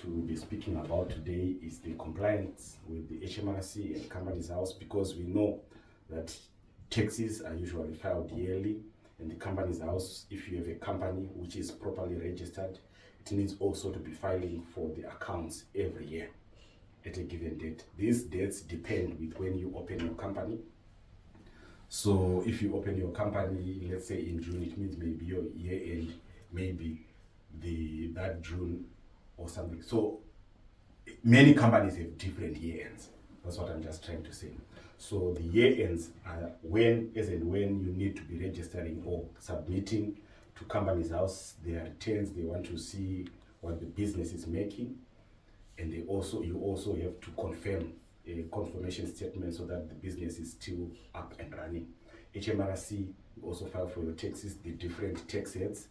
to be speaking about today is the compliance with the HMRC and Companies House, because we know that taxes are usually filed yearly, and the Companies House, if you have a company which is properly registered, it needs also to be filing for the accounts every year at a given date. These dates depend with when you open your company. So if you open your company, let's say in June, it means maybe your year end, maybe that June or something. So many companies have different year ends. That's what I'm just trying to say. So the year ends are when you need to be registering or submitting to Companies House their returns. They want to see what the business is making, and you also have to confirm a confirmation statement so that the business is still up and running. HMRC, you also file for your taxes, the different tax heads.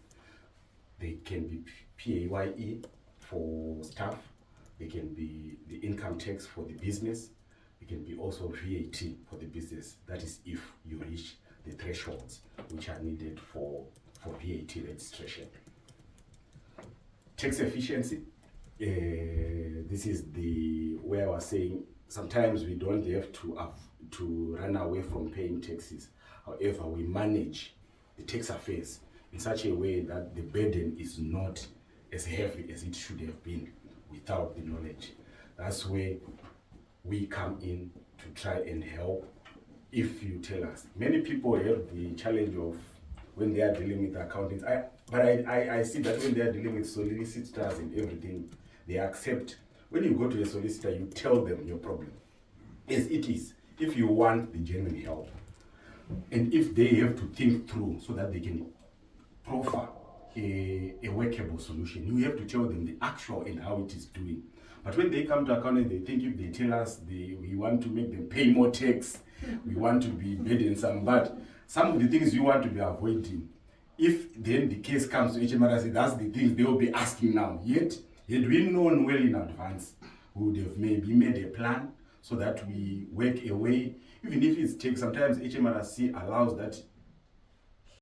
They can be PAYE for staff, they can be the income tax for the business, it can be also VAT for the business. That is if you reach the thresholds which are needed for VAT registration. Tax efficiency, this is where I was saying sometimes we don't have to run away from paying taxes. However, we manage the tax affairs in such a way that the burden is not as heavy as it should have been without the knowledge. That's where we come in to try and help. If you tell us, many people have the challenge of when they are dealing with accountants. I see that when they are dealing with solicitors and everything, they accept. When you go to a solicitor, you tell them your problem as it is, if you want the genuine help. And if they have to think through so that they can proffer a workable solution, you have to tell them the actual and how it is doing. But when they come to accounting, they think if they tell us we want to make them pay more tax, we want to be burdensome, but some of the things you want to be avoiding, if then the case comes to HMRC, that's the things they will be asking now. Yet we known well in advance, we would have maybe made a plan so that we work away. Even if it takes, sometimes HMRC allows that